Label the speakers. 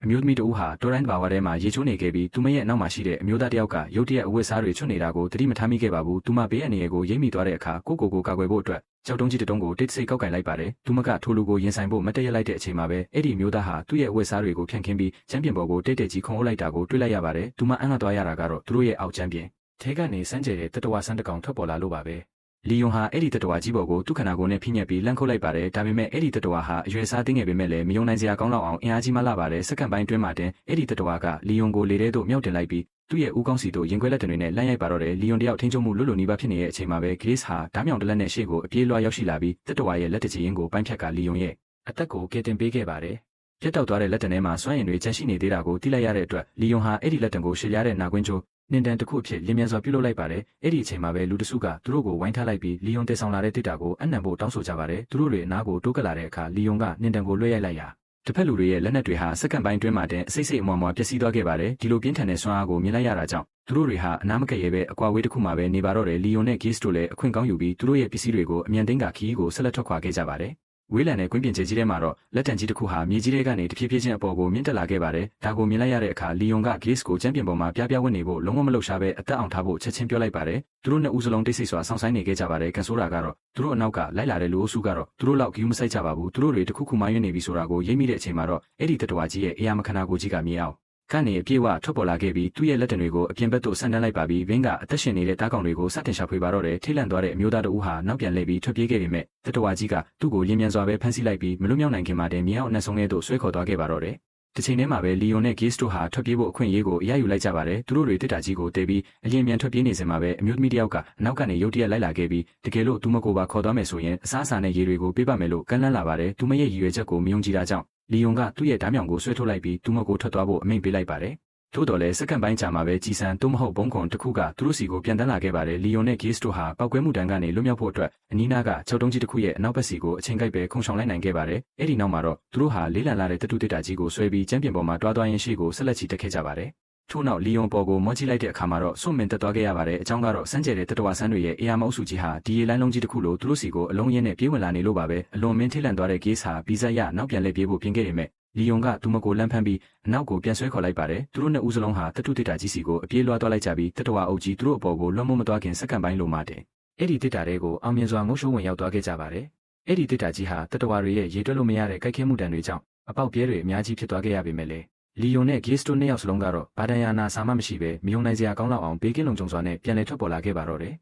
Speaker 1: အမျိုးသမီးတို့ဟာတော်ရိုင်းဘာဝထဲမှာရေချိုးနေခဲ့ပြီးသူမရဲ့နောက်မှာရှိတဲ့အမျိုးသားတယောက်ကရုတ်တရက်အဝတ်စားတွေချွတ်နေတာကိုသတိမထားမိခဲ့ပါဘူးသူမဘေးအနေကိုရိပ်မိသွားတဲ့အခါကိုကာကွယ်ဖို့အတွက်ကြောက်တုံးကြီးတုံးကိုတိတ်ဆိတ်ကောက်ကင်လိုက်ပါတယ်သူမကထိုလူကိုရင်ဆိုင်ဖို့မတည့်ရလိုက်တဲ့အချိန်မှာပဲအဲ့ဒီမျိုးသားဟာသူ့ရဲ့အဝတ်စားတွေကိုဖြန့်ခင်းပြီးချမ်းပြင်ပေါ်ကိုတိတ်ကြီးခုံအုပ်လိုက်တာကိုတွေ့လိုက်ရပါတယ်သူမအံ့သွားရတာကတော့သူတို့ရဲ့အောက်ချမ်းပြင်ထဲကနေစမ်းကြဲတဲ့တတဝါဆန်းတကောင်ထွက်ပေါ်လာလို့ပါပဲလီယွန်ဟာအဲ့ဒီတတဝါကြီးပေါ်ကိုသူ့ခန္ဓာကိုယ်နဲ့ဖိညက်ပြီးလန့်ခုတ်လိုက်ပါတယ်ဒါပေမဲ့အဲ့ဒီတတဝါဟာအရွယ်စားတင်းငယ်ပေမဲ့လည်းမယုံနိုင်စရာကောင်းလောက်အောင်အင်အားကြီးမှလာပါတယ်စက္ကန့်ပိုင်းတွင်းမှာတင်အဲ့ဒီတတဝါကလီယွန်ကိုလေထဲသို့မြောက်တင်လိုက်ပြီးသူ့ရဲ့ဦးကောင်းစီတို့ရင်ခွဲလက်တွေနဲ့လမ်းရိုက်ပါတော့တယ်လီယွန်တယောက်ထိန်းချုပ်မှုလွတ်လွတ်နီးပါးဖြစ်နေတဲ့အချိန်မှာပဲဂရေးစ်ဟာဓားမြောင်တလက်နဲ့ရှေ့ကိုအပြေးလွှားရောက်ရှိလာပြီးတတဝါရဲ့လက်တချီရင်ကိုပိုင်းဖြတ်ကလီယွန်ရဲ့အသက်ကိုကယ်တင်ပေးခဲ့ပါတယ်ပြတ်တောက်သွားတဲ့လက်တံထဲမှာစွမ်းရည်တွေကျန်ရှိနေသေးတာကိုသိလိုက်ရတဲ့အတွက်လီယွန်ဟာအဲ့ဒီလက်တံကိုရှည်ရတဲ့နာကွင်းချိုးနင်တန်တစ်ခုအဖြစ်လျင်မြန်စွာပြုလုပ်လိုက်ပါတယ်အဲ့ဒီအချိန်မှာပဲလူတစုကသူတို့ကိုဝိုင်းထားလိုက်ပြီးလီယွန်တည်ဆောင်လာတဲ့တစ်တာကိုအနံ့ဖို့တောင်းဆိုကြပါတယ်သူတို့တွေအနားကိုတိုးကပ်လာတဲ့အခါလီယွန်ကနင်တန်ကိုလွှဲရိုက်လိုက်ရာတစ်ဖက်လူတွေရဲ့လက်နက်တွေဟာစက္ကန့်ပိုင်းတွင်းမှာတင်အစိတ်အမွှားပျက်စီးသွားခဲ့ပါတယ်ဒီလိုပြင်းထန်တဲ့စွမ်းအားကိုမြင်လိုက်ရတာကြောင့်သူတို့တွေဟာအနားမကက်ရဲပဲအကွာဝေးတစ်ခုမှာပဲနေပါတော့တယ်လီယွန်နဲ့ဂေ့စ်တို့လည်းအခွင့်ကောင်းယူပြီးသူတို့ရဲ့ပစ္စည်းတွေကိုအမြန်သိမ်းကခီးကိုဆက်လက်ထွက်ခွာခဲ့ကြပါတယ်ဝေးလံတဲ့ကွင်းပြင်ကျဲကြီးထဲမှာတော့လက်တံကြီးတစ်ခုဟာမြေကြီးထဲကနေတဖြည်းဖြည်းချင်းအပေါ်ကိုမြင့်တက်လာခဲ့ပါတယ်ဒါကိုမြင်လိုက်ရတဲ့အခါလီယွန်ကဂေ့စ်ကိုကျမ်းပြင်ပေါ်မှာပြဝတ်နေဖို့လုံးဝမလှုပ်ရှားပဲအသက်အောင်ထားဖို့ချက်ချင်းပြောလိုက်ပါတယ်သူတို့နှစ်ဦးစလုံးတိတ်ဆိတ်စွာစောင့်ဆိုင်နေခဲ့ကြပါတယ်ကန်ဆိုးတာကတော့သူတို့အနောက်ကလိုက်လာတဲ့လူအုပ်စုကတော့သူတို့လောက်ဂယူးမဆိုင်ကြပါဘူးသူတို့တွေတခုခုမှယွင်းနေပြီဆိုတာကိုရိပ်မိတဲ့အချိန်မှာတော့အဲ့ဒီတတဝါကြီးရဲ့အရာမခနာကိုကြီးကမြင်အောင်ကနေအပြေးဝထွက်ပေါ်လာခဲ့ပြီးသူ့ရဲ့လက်တံတွေကိုအပြင်ဘက်သို့ဆန်တန်းလိုက်ပါပြီးဝင်းကအသက်ရှင်နေတဲ့တားကောင်တွေကိုစတင်ရှာဖွေပါတော့တယ်ထိလန့်သွားတဲ့အမျိုးသားတဦးဟာနောက်ပြန်လှည့်ပြီးထွက်ပြေးခဲ့ပေမဲ့တတဝါကြီးကသူ့ကိုလင်းမြန်စွာပဲဖမ်းဆီးလိုက်ပြီးမလွတ်မြောက်နိုင်ခင်မှာတည်းမြောက်အနက်ဆုံးထဲသို့ဆွဲခေါ်သွားခဲ့ပါတော့တယ်တစ်ချိန်တည်းမှာပဲလီယွန်နဲ့ဂေ့စ်တို့ဟာထွက်ပြေးဖို့အခွင့်အရေးကိုအရယူလိုက်ကြပါတယ်သူတို့တွေတစ်တာကြီးကိုတဲပြီးအရင်မြန်ထွက်ပြေးနေစဉ်မှာပဲအမျိုးသမီးတယောက်ကအနောက်ကနေရုတ်တရက်လိုက်လာခဲ့ပြီးတကယ်လို့သူမကိုပါခေါ်သွားမယ်ဆိုရင်အစားအစာနဲ့ရေတွေကိုပေးပါမယ်လို့ကမ်းလှမ်းလာပါတယ်သူမရဲ့ရည်ရွယ်ချက်ကိုမယုံကြည်တာကြောင့်လီယွန်ကသူ့ရဲ့ဓားမြောင်ကိုဆွဲထုတ်လိုက်ပြီးသူမကိုထွက်သွားဖို့အမိန့်ပေးလိုက်ပါတယ်ထို့တော်လည်းစက္ကန့်ပိုင်းကြာမှာပဲကြီးစံသို့မဟုတ်ဘုံခွန်တစ်ခုကသူတို့စီကိုပြန်တန်းလာခဲ့ပါတယ်လီယွန်နဲ့ဂေ့စ်တို့ဟာပောက်ကွဲမှုတန်းကနေလွတ်မြောက်ဖို့အတွက်အနီးနားကကြောက်တုံးကြီးတစ်ခုရဲ့အနောက်ဘက်စီကိုအချိန်ကိုက်ပဲခုန်ဆောင်လိုက်နိုင်ခဲ့ပါတယ်အဲ့ဒီနောက်မှာတော့သူတို့ဟာလေးလံလာတဲ့တတုတစ်တာကြီးကိုဆွဲပြီးကျမ်းပြင်ပေါ်မှာတွားရင်းရှိကိုဆက်လက်ချီတက်ခဲ့ကြပါတယ်ထို့နောက်လီယွန်ပေါ်ကိုမော့ကြည့်လိုက်တဲ့အခါမှာတော့စွန့်မင်တက်သွားခဲ့ရပါတယ်အကြောင်းကတော့စမ်းကြဲတဲ့တတဝါဆန်းတွေရဲ့အေယာမအုပ်စုကြီးဟာဒီရေလိုင်းလုံးကြီးတစ်ခုလိုသူတို့စီကိုအလုံးရင်းနဲ့ပြေးဝင်လာနေလို့ပါပဲအလွန်မင်းထိလန့်သွားတဲ့ဂေ့စ်ဟာဗီဇက်ရနောက်ပြန်လဲပြေးဖို့ပြင်ခဲ့ရမယ်လီယွန်ကသူမကိုလမ်းဖမ်းပြီးအနောက်ကိုပြန်ဆွဲခေါ်လိုက်ပါတယ်သူတို့နှစ်ဦးစလုံးဟာတတုတစ်တာကြီးစီကိုအပြေးလွှားသွားလိုက်ကြပြီးတတဝါအုပ်ကြီးသူတို့အပေါ်ကိုလွှမ်းမိုးမသွားခင်စက္ကန့်ပိုင်းလိုမှတဲ့အဲ့ဒီတစ်တာတွေကိုအောင်မြင်စွာငုံရှိုးဝင်ရောက်သွားခဲ့ကြပါတယ်အဲ့ဒီတစ်တာကြီးဟာတတဝါတွေရဲ့ရေတွက်လို့မရတဲ့ကြိုက်ခဲမှုတံတွေကြောင့်အပေါက်ပြဲတွေအများကြီးဖြစ်သွားခဲ့ရပေမဲ့လေလီယွန်နဲ့ဂေ့စ်တို့နှစ်ယောက်စလုံးကတော့ဘာဒန်ယာနာစာမမရှိပဲမယုံနိုင်စရာကောင်းလောက်အောင်ဘေးကင်းလုံခြုံစွာနဲ့ပြန်လည်ထွက်ပေါ်လာခဲ့ပါတော့တယ်